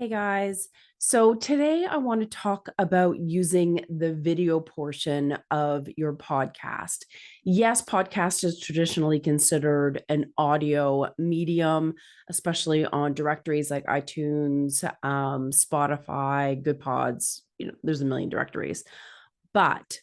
Hey guys. So today I want to talk about using the video portion of your podcast. Yes, podcast is traditionally considered an audio medium, especially on directories like iTunes, Spotify, Good Pods. There's a million directories, but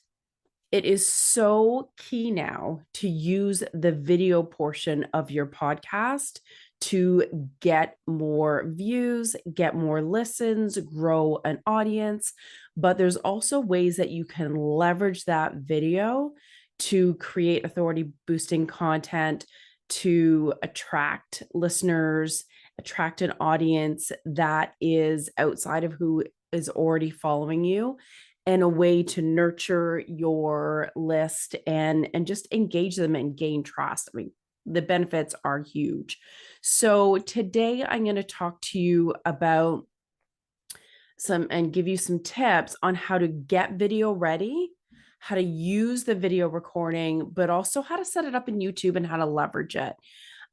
it is so key now to use the video portion of your podcast to get more views, get more listens, grow an audience. But there's also ways that you can leverage that video to create authority boosting content, to attract listeners, attract an audience that is outside of who is already following you, and a way to nurture your list and just engage them and gain trust. I mean, the benefits are huge. So today I'm going to talk to you about some and give you some tips on how to get video ready, how to use the video recording, but also how to set it up in YouTube and how to leverage it.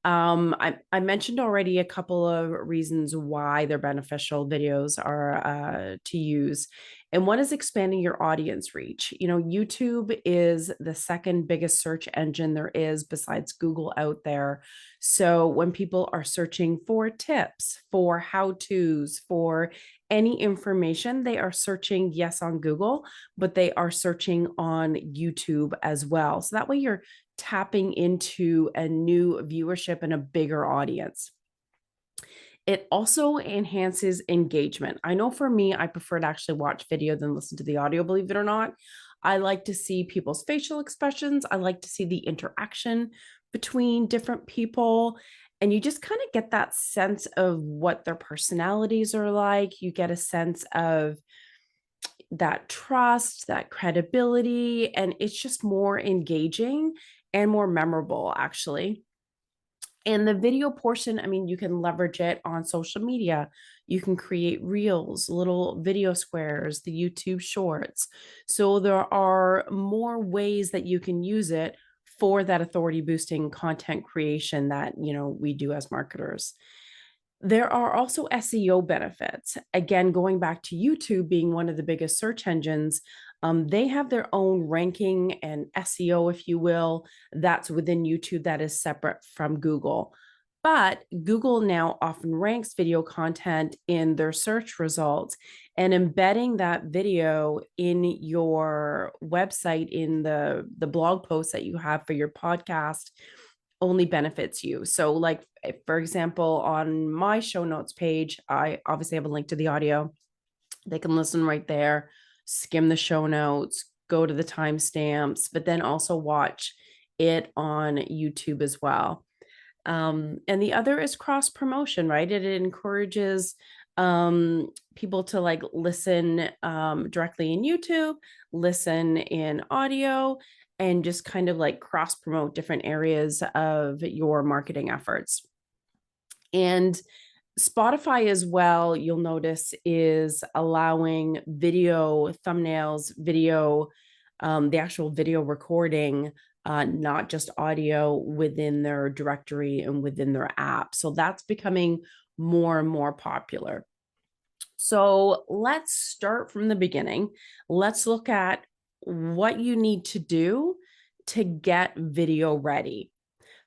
I mentioned already a couple of reasons why they're beneficial videos are to use. And one is expanding your audience reach. YouTube is the second biggest search engine there is besides Google out there. So when people are searching for tips, for how-tos, for any information, they are searching, yes, on Google, but they are searching on YouTube as well. So that way you're tapping into a new viewership and a bigger audience. It also enhances engagement. I know for me, I prefer to actually watch video than listen to the audio, believe it or not. I like to see people's facial expressions. I like to see the interaction between different people. And you just kind of get that sense of what their personalities are like. You get a sense of that trust, that credibility, and it's just more engaging and more memorable, actually. And the video portion, I mean, you can leverage it on social media. You can create reels, little video squares, the YouTube shorts. So there are more ways that you can use it for that authority boosting content creation that, we do as marketers. There are also SEO benefits. Again, going back to YouTube being one of the biggest search engines, they have their own ranking and SEO, if you will, that's within YouTube that is separate from Google. But Google now often ranks video content in their search results, and embedding that video in your website, in the blog post that you have for your podcast, only benefits you. So, like, for example, on my show notes page, I obviously have a link to the audio. They can listen right there, skim the show notes, go to the timestamps, but then also watch it on YouTube as well. And the other is cross promotion, right? It encourages people to like listen directly in YouTube, listen in audio, and just kind of like cross promote different areas of your marketing efforts. And Spotify as well, you'll notice, is allowing video thumbnails, video, the actual video recording, not just audio within their directory and within their app. So that's becoming more and more popular. So let's start from the beginning. Let's look at what you need to do to get video ready.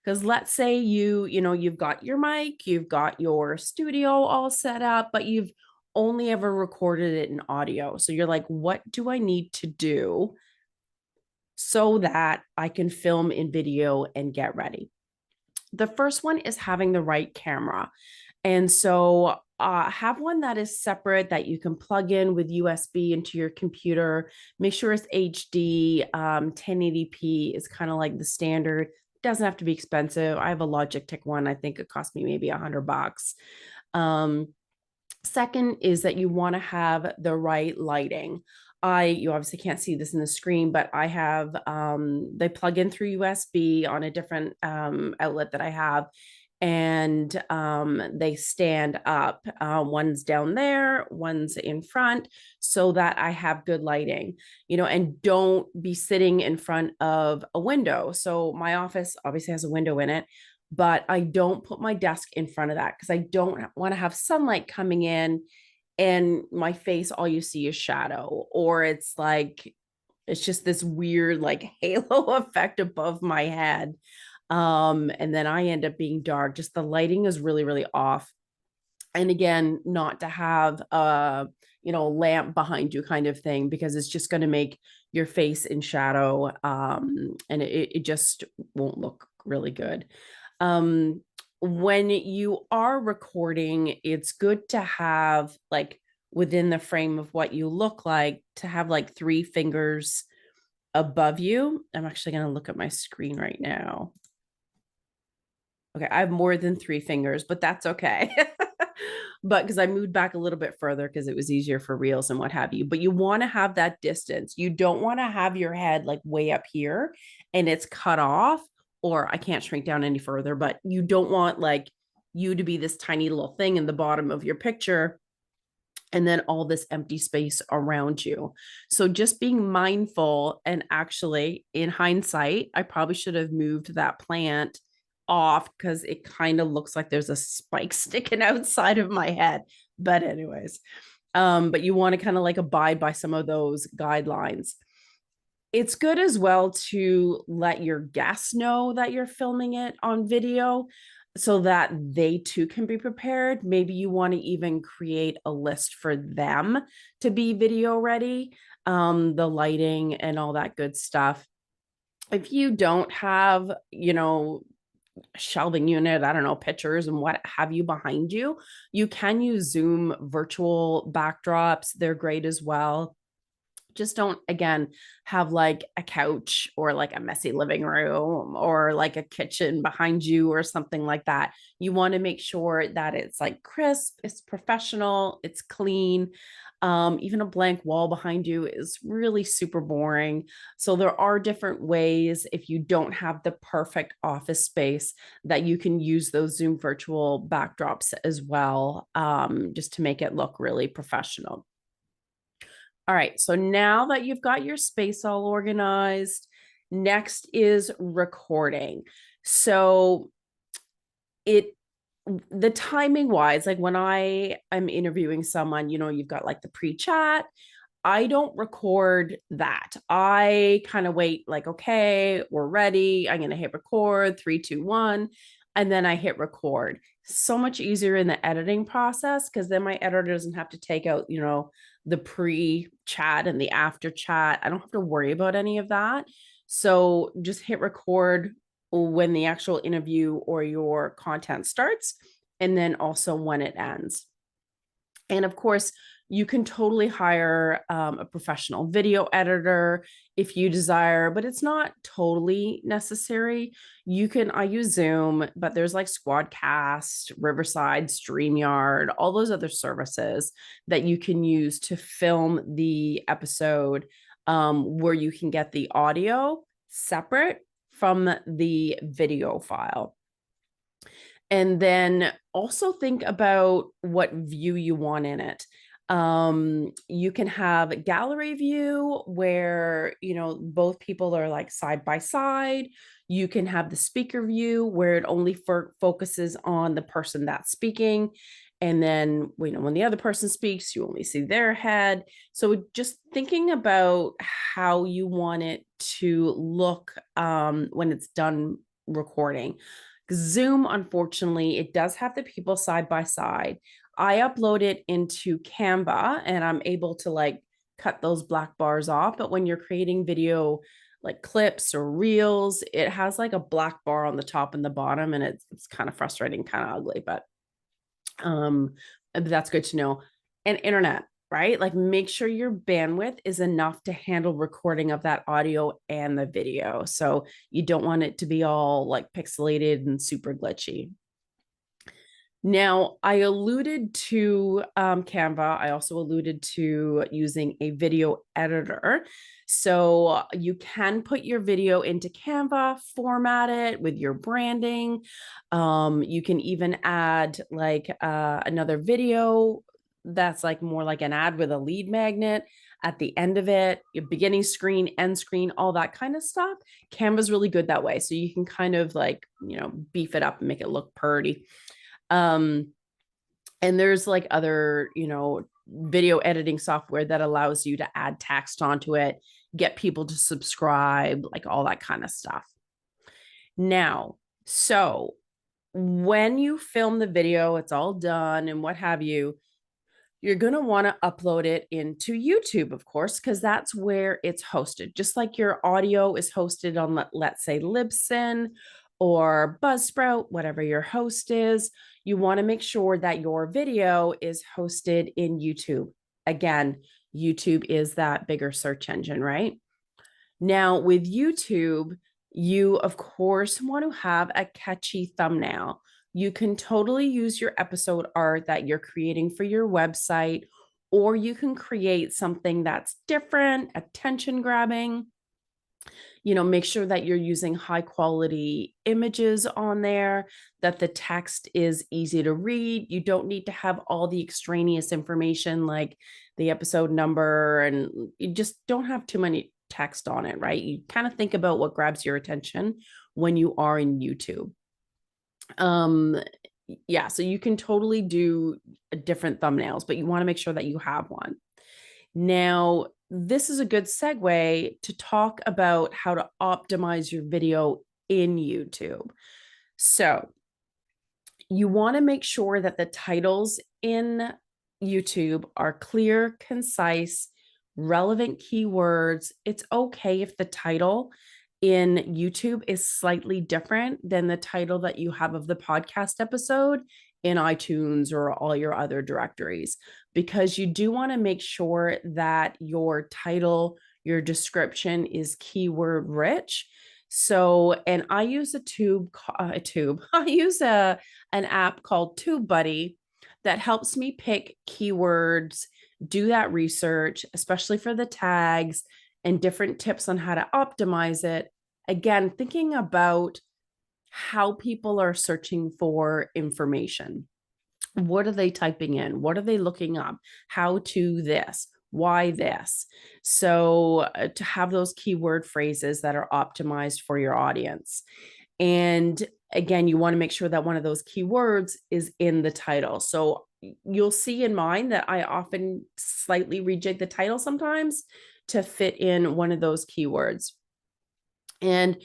Because let's say you've got your mic, you've got your studio all set up, but you've only ever recorded it in audio. So you're like, what do I need to do so that I can film in video and get ready? The first one is having the right camera. And so have one that is separate that you can plug in with USB into your computer. Make sure it's HD. 1080p is kind of like the standard. It doesn't have to be expensive. I have a Logitech one. I think it cost me maybe $100. Second is that you want to have the right lighting. You obviously can't see this in the screen, but I have, they plug in through USB on a different outlet that I have, and they stand up. One's down there, one's in front, so that I have good lighting, and don't be sitting in front of a window. So my office obviously has a window in it, but I don't put my desk in front of that because I don't want to have sunlight coming in and my face, all you see is shadow, or it's like, it's just this weird like halo effect above my head. And then I end up being dark. Just the lighting is really, really off. And again, not to have lamp behind you kind of thing, because it's just going to make your face in shadow, and it just won't look really good. When you are recording, it's good to have, like, within the frame of what you look like, to have like three fingers above you. I'm actually going to look at my screen right now. Okay, I have more than three fingers, but that's okay. But because I moved back a little bit further because it was easier for reels and what have you. But you want to have that distance. You don't want to have your head like way up here and it's cut off, or I can't shrink down any further, but you don't want like you to be this tiny little thing in the bottom of your picture and then all this empty space around you. So just being mindful, and actually in hindsight, I probably should have moved that plant off because it kind of looks like there's a spike sticking outside of my head. But anyways, but you want to kind of like abide by some of those guidelines. It's good as well to let your guests know that you're filming it on video so that they too can be prepared. Maybe you want to even create a list for them to be video ready, the lighting and all that good stuff. If you don't have, shelving unit, I don't know, pictures and what have you behind you, you can use Zoom virtual backdrops. They're great as well. Just don't, again, have like a couch or like a messy living room or like a kitchen behind you or something like that. You want to make sure that it's like crisp, it's professional, it's clean. Even a blank wall behind you is really super boring. So there are different ways, if you don't have the perfect office space, that you can use those Zoom virtual backdrops as well, just to make it look really professional. All right, so now that you've got your space all organized, next is recording. So it the timing wise, like when I am interviewing someone, you've got like the pre-chat. I don't record that. I kind of wait, like, okay, we're ready. I'm going to hit record, 3, 2, 1. And then I hit record. So much easier in the editing process because then my editor doesn't have to take out, the pre chat and the after chat. I don't have to worry about any of that. So just hit record when the actual interview or your content starts, and then also when it ends. And of course, you can totally hire a professional video editor if you desire, but it's not totally necessary. I use Zoom, but there's like Squadcast, Riverside, StreamYard, all those other services that you can use to film the episode, where you can get the audio separate from the video file. And then also think about what view you want in it. You can have gallery view where, both people are like side by side. You can have the speaker view where it only focuses on the person that's speaking. And then, when the other person speaks, you only see their head. So just thinking about how you want it to look, when it's done recording. Zoom, unfortunately, it does have the people side by side. I upload it into Canva and I'm able to like cut those black bars off. But when you're creating video like clips or reels, it has like a black bar on the top and the bottom, and it's kind of frustrating, kind of ugly, but that's good to know. And internet, right? Like make sure your bandwidth is enough to handle recording of that audio and the video. So you don't want it to be all like pixelated and super glitchy. Now, I alluded to Canva. I also alluded to using a video editor. So you can put your video into Canva, format it with your branding. You can even add like another video that's like more like an ad with a lead magnet at the end of it, your beginning screen, end screen, all that kind of stuff. Canva's really good that way. So you can kind of like, beef it up and make it look pretty. Um, and there's like other, video editing software that allows you to add text onto it, get people to subscribe, like all that kind of stuff. Now, so when you film the video, it's all done and what have you, you're going to want to upload it into YouTube, of course, because that's where it's hosted. Just like your audio is hosted on, let's say, Libsyn or Buzzsprout, whatever your host is, you want to make sure that your video is hosted in YouTube. Again, YouTube is that bigger search engine, right? Now, with YouTube, you, of course, want to have a catchy thumbnail. You can totally use your episode art that you're creating for your website, or you can create something that's different, attention grabbing. Make sure that you're using high quality images on there, that the text is easy to read. You don't need to have all the extraneous information like the episode number, and you just don't have too many text on it, right? You kind of think about what grabs your attention when you are in YouTube. Yeah, so you can totally do different thumbnails, but you want to make sure that you have one. Now, this is a good segue to talk about how to optimize your video in YouTube. So, you want to make sure that the titles in YouTube are clear, concise, relevant keywords. It's okay if the title in YouTube is slightly different than the title that you have of the podcast episode in iTunes or all your other directories, because you do want to make sure that your title, your description is keyword rich. So, and I use I use an app called TubeBuddy that helps me pick keywords, do that research, especially for the tags and different tips on how to optimize it. Again, thinking about how people are searching for information. What are they typing in? What are they looking up? How to this? Why this? So to have those keyword phrases that are optimized for your audience. And again, you want to make sure that one of those keywords is in the title. So you'll see in mine that I often slightly rejig the title sometimes to fit in one of those keywords. And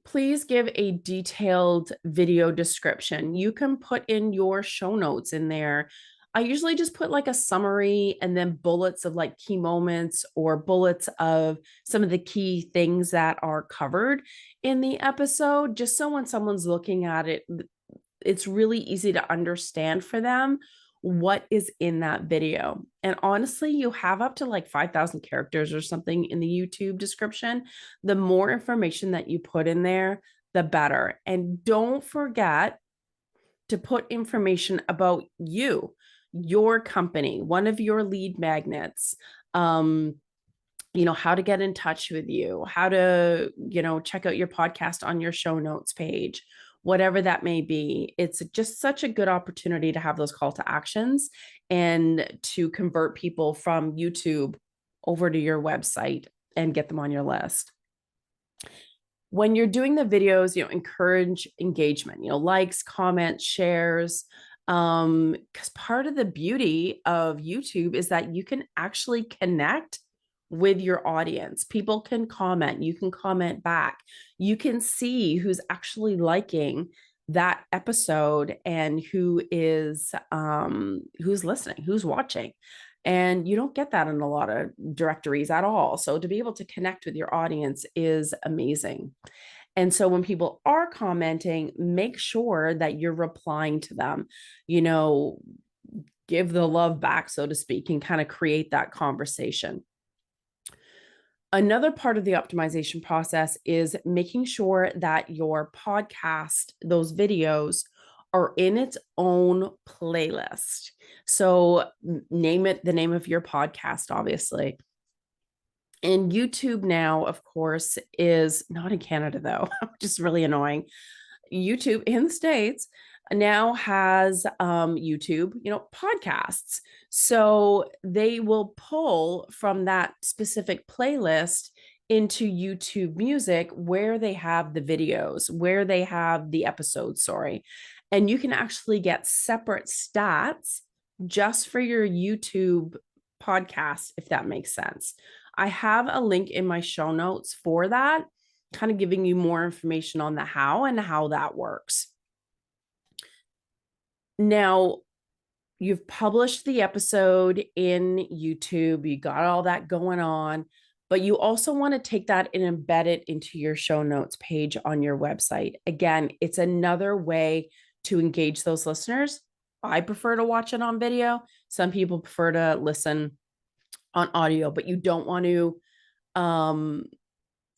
please give a detailed video description. You can put in your show notes in there. I usually just put like a summary and then bullets of like key moments or bullets of some of the key things that are covered in the episode, just so when someone's looking at it, it's really easy to understand for them what is in that video. And honestly, you have up to like 5,000 characters or something in the YouTube description. The more information that you put in there, the better. And don't forget to put information about you, your company, one of your lead magnets, how to get in touch with you, how to, check out your podcast on your show notes page, whatever that may be. It's just such a good opportunity to have those call to actions and to convert people from YouTube over to your website and get them on your list. When you're doing the videos, encourage engagement, likes, comments, shares, because part of the beauty of YouTube is that you can actually connect with your audience. People can comment, you can comment back, you can see who's actually liking that episode and who's listening, who's watching. And you don't get that in a lot of directories at all. So to be able to connect with your audience is amazing. And so when people are commenting, make sure that you're replying to them, give the love back, so to speak, and kind of create that conversation. Another part of the optimization process is making sure that your podcast, those videos, are in its own playlist. So name it the name of your podcast, obviously. And YouTube now, of course, is not in Canada, though, which is really annoying. YouTube in the States now has YouTube, podcasts. So they will pull from that specific playlist into YouTube Music where they have the videos, where they have the episodes, sorry. And you can actually get separate stats just for your YouTube podcast, if that makes sense. I have a link in my show notes for that, kind of giving you more information on the how and how that works. Now, you've published the episode in YouTube, you got all that going on, but you also want to take that and embed it into your show notes page on your website. Again, it's another way to engage those listeners. I prefer to watch it on video. Some people prefer to listen on audio, but you don't want to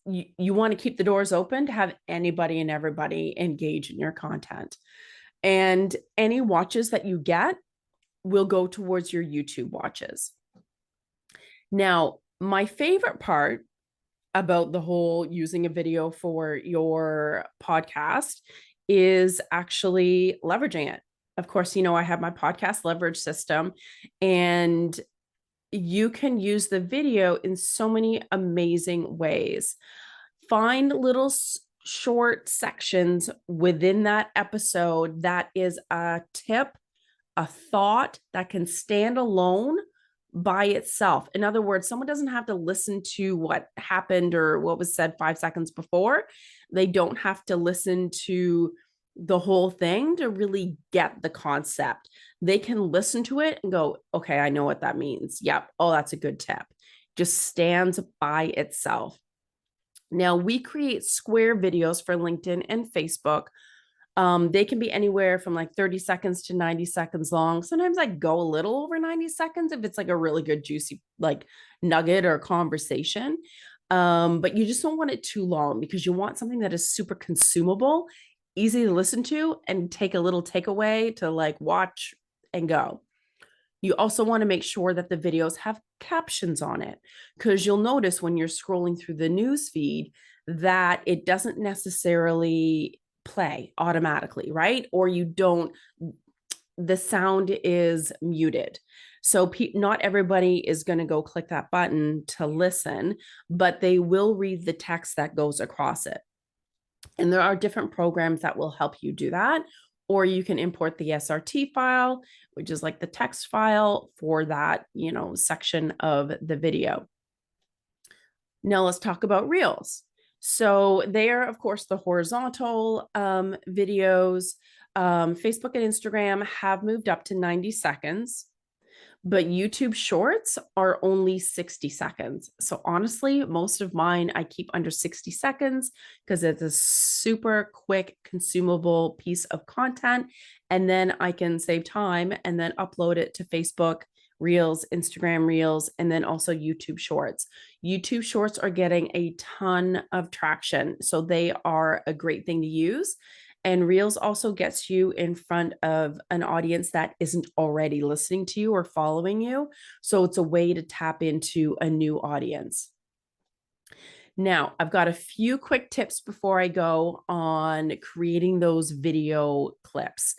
you want to keep the doors open to have anybody and everybody engage in your content. And any watches that you get will go towards your YouTube watches. Now, my favorite part about the whole using a video for your podcast is actually leveraging it. Of course, I have my podcast leverage system, and you can use the video in so many amazing ways. Find little short sections within that episode that is a tip, a thought that can stand alone by itself. In other words, someone doesn't have to listen to what happened or what was said 5 seconds before. They don't have to listen to the whole thing to really get the concept. They can listen to it and go, okay, I know what that means. Yep. Oh, that's a good tip. Just stands by itself. Now, we create square videos for LinkedIn and Facebook. They can be anywhere from like 30 seconds to 90 seconds long. Sometimes I go a little over 90 seconds if it's like a really good, juicy, like nugget or conversation. But you just don't want it too long because you want something that is super consumable, easy to listen to, and take a little takeaway to like watch and go. You also want to make sure that the videos have captions on it, because you'll notice when you're scrolling through the news feed that it doesn't necessarily play automatically, right? Or the sound is muted. So not everybody is going to go click that button to listen, but they will read the text that goes across it. And there are different programs that will help you do that. Or you can import the SRT file, which is like the text file for that, section of the video. Now let's talk about Reels. So they are, of course, the horizontal videos. Facebook and Instagram have moved up to 90 seconds. But YouTube Shorts are only 60 seconds. So honestly, most of mine I keep under 60 seconds because it's a super quick, consumable piece of content. And then I can save time and then upload it to Facebook Reels, Instagram Reels, and then also YouTube Shorts. YouTube Shorts are getting a ton of traction. So they are a great thing to use. And Reels also gets you in front of an audience that isn't already listening to you or following you. So it's a way to tap into a new audience. Now, I've got a few quick tips before I go on creating those video clips.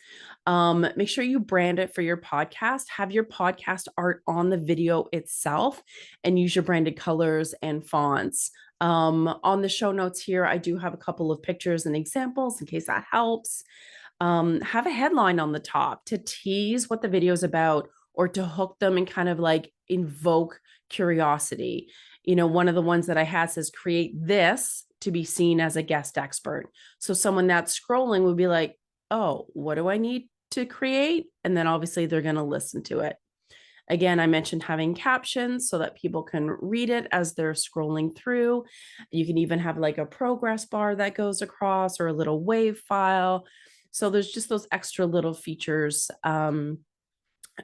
Make sure you brand it for your podcast. Have your podcast art on the video itself and use your branded colors and fonts. On the show notes here, I do have a couple of pictures and examples in case that helps. Have a headline on the top to tease what the video is about or to hook them and kind of like invoke curiosity. One of the ones that I had says, create this to be seen as a guest expert. So someone that's scrolling would be like, oh, what do I need to create? And then obviously they're going to listen to it. Again, I mentioned having captions so that people can read it as they're scrolling through. You can even have like a progress bar that goes across or a little wave file. So there's just those extra little features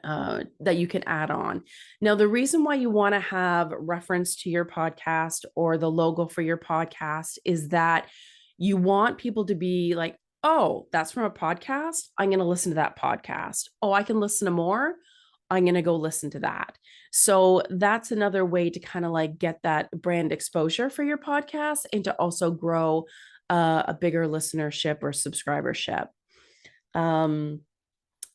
that you can add on. Now, the reason why you want to have reference to your podcast or the logo for your podcast is that you want people to be like, oh, that's from a podcast. I'm going to listen to that podcast. Oh, I can listen to more. I'm going to go listen to that. So that's another way to kind of like get that brand exposure for your podcast and to also grow a bigger listenership or subscribership. Um,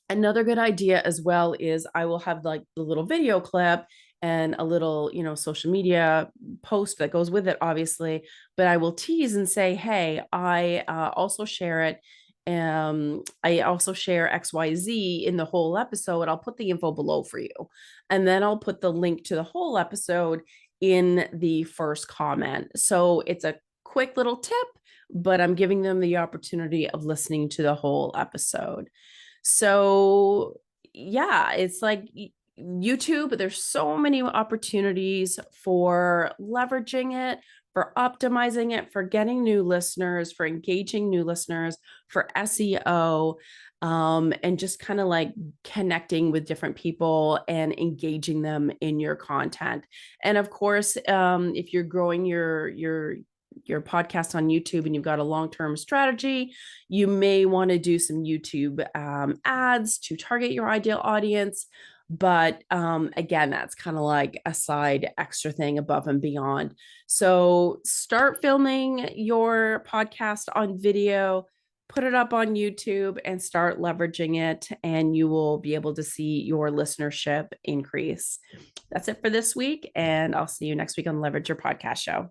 Another good idea as well is I will have like the little video clip and a little, social media post that goes with it, obviously, but I will tease and say, hey, I also share it. I also share XYZ in the whole episode. I'll put the info below for you. And then I'll put the link to the whole episode in the first comment. So it's a quick little tip, but I'm giving them the opportunity of listening to the whole episode. So, yeah, it's like YouTube, there's so many opportunities for leveraging it, for optimizing it, for getting new listeners, for engaging new listeners, for SEO, and just kind of like connecting with different people and engaging them in your content. And of course, if you're growing your podcast on YouTube and you've got a long-term strategy, you may want to do some YouTube ads to target your ideal audience. But again, that's kind of like a side extra thing above and beyond. So start filming your podcast on video, put it up on YouTube, and start leveraging it, and you will be able to see your listenership increase. That's it for this week, and I'll see you next week on the Leverage Your Podcast show.